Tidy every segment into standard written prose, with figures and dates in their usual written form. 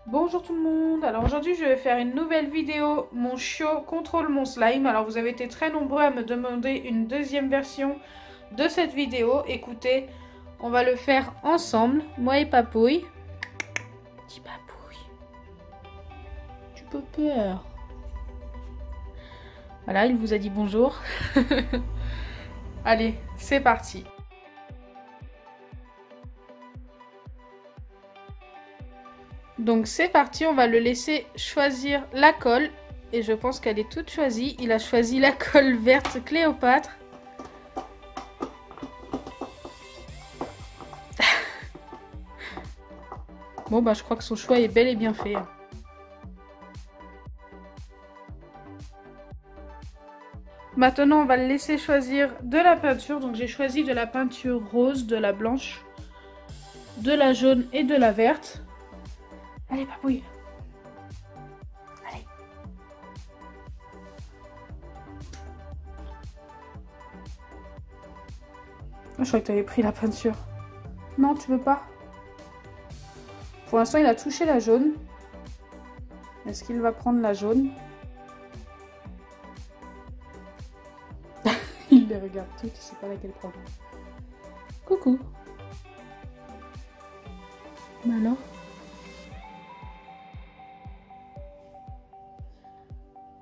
Bonjour tout le monde, alors aujourd'hui je vais faire une nouvelle vidéo, mon chiot contrôle mon slime. Alors vous avez été très nombreux à me demander une deuxième version de cette vidéo. Écoutez, on va le faire ensemble, moi et Papouille. Petit Papouille, tu peux peur. Voilà, il vous a dit bonjour. Allez, c'est parti. Donc c'est parti, on va le laisser choisir la colle. Et je pense qu'elle est toute choisie. Il a choisi la colle verte Cléopâtre. Bon bah je crois que son choix est bel et bien fait. Maintenant on va le laisser choisir de la peinture. Donc j'ai choisi de la peinture rose, de la blanche, de la jaune et de la verte. Allez Papouille. Allez. Je croyais que tu avais pris la peinture. Non, tu veux pas? Pour l'instant, il a touché la jaune. Est-ce qu'il va prendre la jaune? Il les regarde toutes, il sait pas laquelle prendre. Coucou. Mais alors?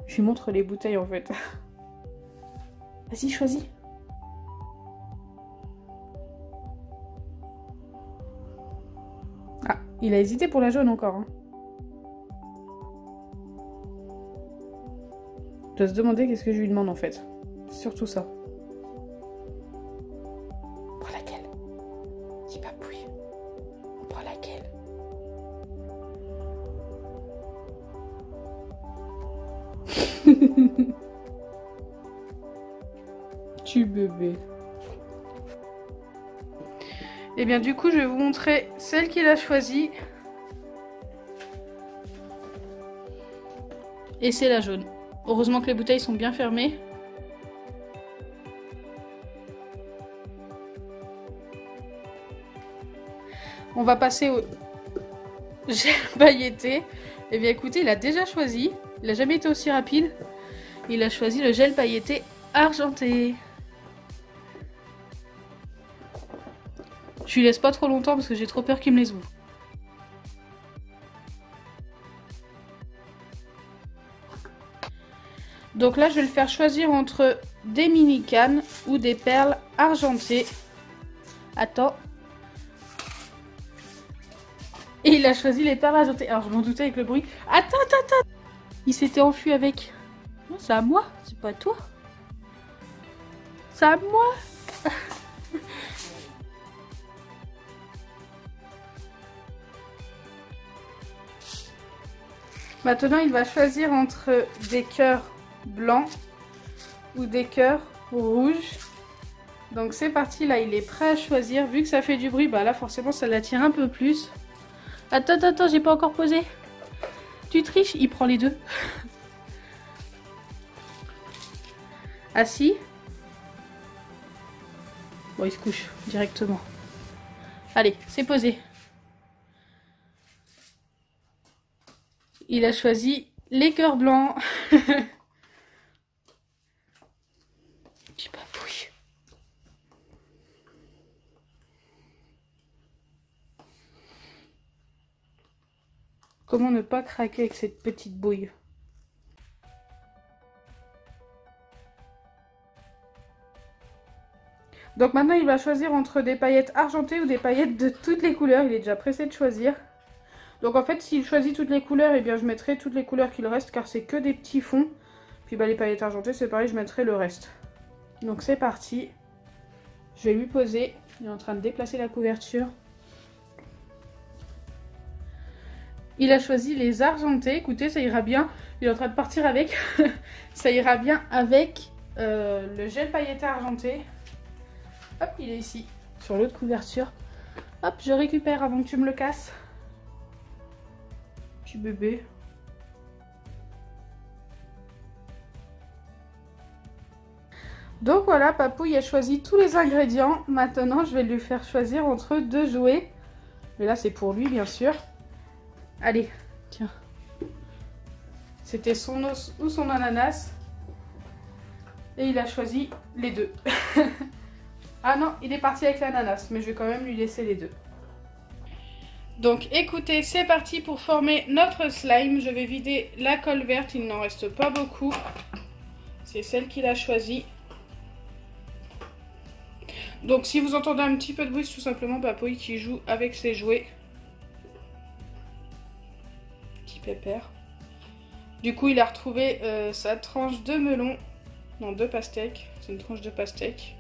Je lui montre les bouteilles en fait. Vas-y, choisis. Ah, il a hésité pour la jaune encore. Hein. Je dois se demander qu'est-ce que je lui demande en fait. Surtout ça. On prend laquelle? Dis Papouille. On prend laquelle? Tu bébé. Et bien du coup je vais vous montrer celle qu'il a choisie. Et c'est la jaune. Heureusement que les bouteilles sont bien fermées. On va passer au gel pailleté. Et bien écoutez, il a déjà choisi. Il n'a jamais été aussi rapide. Il a choisi le gel pailleté argenté. Je lui laisse pas trop longtemps parce que j'ai trop peur qu'il me les ouvre. Donc là, je vais le faire choisir entre des mini cannes ou des perles argentées. Attends. Et il a choisi les perles argentées. Alors je m'en doutais avec le bruit. Attends. Il s'était enfui avec. Non, c'est à moi, c'est pas à toi. C'est à moi. Maintenant, il va choisir entre des cœurs blancs ou des cœurs rouges. Donc c'est parti, là, il est prêt à choisir. Vu que ça fait du bruit, bah là, forcément, ça l'attire un peu plus. Attends, j'ai pas encore posé. Tu triches, il prend les deux. Assis. Bon, il se couche directement. Allez, c'est posé. Il a choisi les cœurs blancs. Petit Papouille. Comment ne pas craquer avec cette petite bouille? Donc maintenant il va choisir entre des paillettes argentées ou des paillettes de toutes les couleurs. Il est déjà pressé de choisir. Donc en fait s'il choisit toutes les couleurs, et bien je mettrai toutes les couleurs qu'il reste car c'est que des petits fonds. Puis bah les paillettes argentées c'est pareil, je mettrai le reste. Donc c'est parti. Je vais lui poser. Il est en train de déplacer la couverture. Il a choisi les argentés. Écoutez, ça ira bien. Il est en train de partir avec. Ça ira bien avec le gel pailleté argenté. Hop, il est ici, sur l'autre couverture. Hop, je récupère avant que tu me le casses. Petit bébé. Donc voilà, Papouille a choisi tous les ingrédients. Maintenant, je vais lui faire choisir entre deux jouets. Mais là, c'est pour lui, bien sûr. Allez, Tiens. C'était son os ou son ananas. Et il a choisi les deux. Ah non, il est parti avec l'ananas, mais je vais quand même lui laisser les deux. Donc écoutez, c'est parti pour former notre slime. Je vais vider la colle verte, il n'en reste pas beaucoup. C'est celle qu'il a choisie. Donc si vous entendez un petit peu de bruit, c'est tout simplement Papouille qui joue avec ses jouets. Petit pépère. Du coup, il a retrouvé sa tranche de melon. Non, de pastèque. C'est une tranche de pastèque.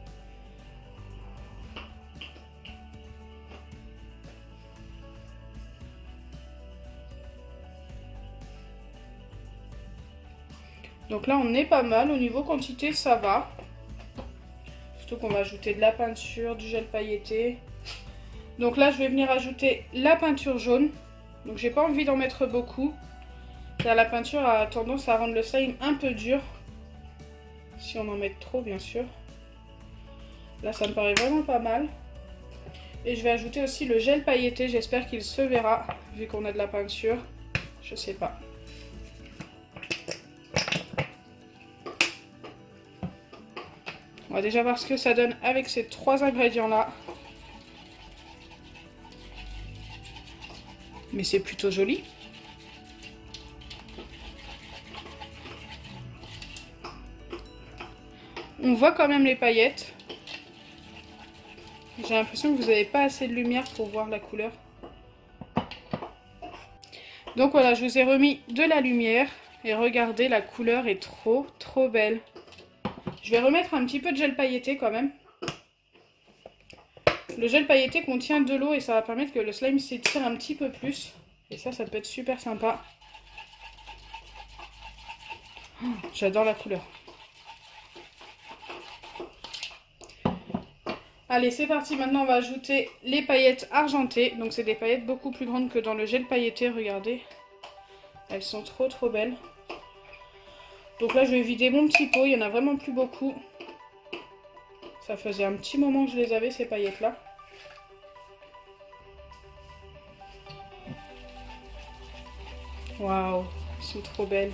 Donc là, on est pas mal. Au niveau quantité, ça va. Surtout qu'on va ajouter de la peinture, du gel pailleté. Donc là, je vais venir ajouter la peinture jaune. Donc j'ai pas envie d'en mettre beaucoup. Car la peinture a tendance à rendre le slime un peu dur. Si on en met trop, bien sûr. Là, ça me paraît vraiment pas mal. Et je vais ajouter aussi le gel pailleté. J'espère qu'il se verra, vu qu'on a de la peinture. Je sais pas. On va déjà voir ce que ça donne avec ces trois ingrédients-là. Mais c'est plutôt joli. On voit quand même les paillettes. J'ai l'impression que vous n'avez pas assez de lumière pour voir la couleur. Donc voilà, je vous ai remis de la lumière. Et regardez, la couleur est trop belle. Je vais remettre un petit peu de gel pailleté quand même. Le gel pailleté contient de l'eau et ça va permettre que le slime s'étire un petit peu plus. Et ça peut être super sympa. Oh, j'adore la couleur. Allez, c'est parti. Maintenant, on va ajouter les paillettes argentées. Donc, c'est des paillettes beaucoup plus grandes que dans le gel pailleté. Regardez. Elles sont trop belles. Donc là, je vais vider mon petit pot. Il n'y en a vraiment plus beaucoup. Ça faisait un petit moment que je les avais, ces paillettes-là. Waouh, elles sont trop belles.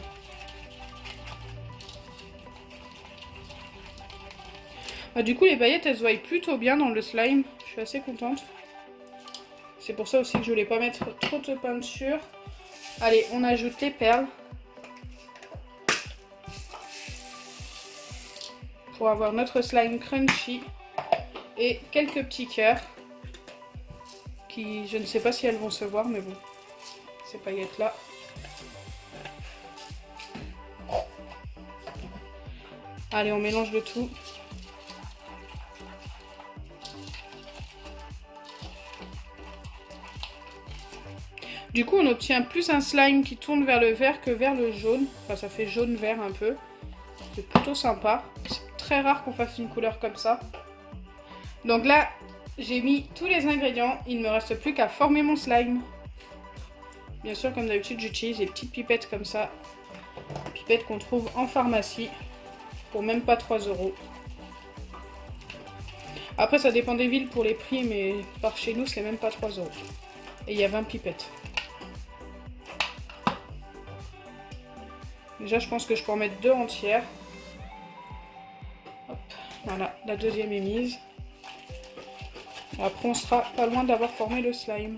Ah, du coup, les paillettes, elles se voient plutôt bien dans le slime. Je suis assez contente. C'est pour ça aussi que je voulais pas mettre trop de peinture. Allez, on ajoute les perles. Pour avoir notre slime crunchy. Et quelques petits cœurs. Qui, je ne sais pas si elles vont se voir, mais bon. Ces paillettes-là. Allez, on mélange le tout. Du coup, on obtient plus un slime qui tourne vers le vert que vers le jaune. Enfin, ça fait jaune-vert un peu. C'est plutôt sympa. C'est très rare qu'on fasse une couleur comme ça. Donc là, j'ai mis tous les ingrédients. Il ne me reste plus qu'à former mon slime. Bien sûr, comme d'habitude, j'utilise des petites pipettes comme ça. Des pipettes qu'on trouve en pharmacie. Pour même pas 3 €. Après, ça dépend des villes pour les prix, mais par chez nous, c'est même pas 3 €. Et il y a 20 pipettes. Déjà, je pense que je peux en mettre 2 entières. Hop, voilà, la deuxième est mise. Et après, on sera pas loin d'avoir formé le slime.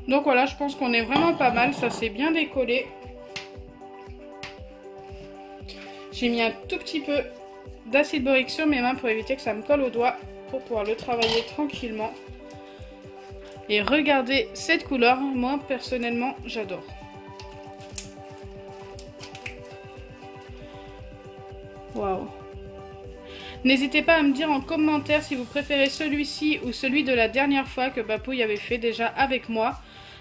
Donc voilà, je pense qu'on est vraiment pas mal, ça s'est bien décollé. J'ai mis un tout petit peu d'acide borique sur mes mains pour éviter que ça me colle aux doigts, pour pouvoir le travailler tranquillement. Et regardez cette couleur, moi personnellement j'adore. Waouh! N'hésitez pas à me dire en commentaire si vous préférez celui-ci ou celui de la dernière fois que Papouille avait fait déjà avec moi.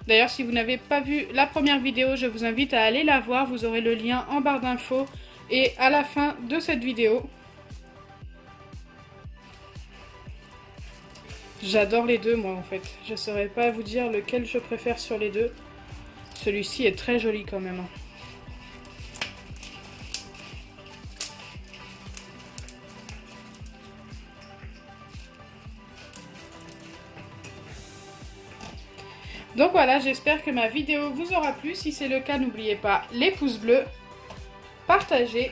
D'ailleurs, si vous n'avez pas vu la première vidéo, je vous invite à aller la voir. Vous aurez le lien en barre d'infos et à la fin de cette vidéo. J'adore les deux, moi, en fait. Je ne saurais pas vous dire lequel je préfère sur les deux. Celui-ci est très joli quand même. Donc voilà, j'espère que ma vidéo vous aura plu. Si c'est le cas, n'oubliez pas les pouces bleus, partagez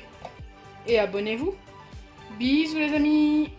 et abonnez-vous. Bisous les amis!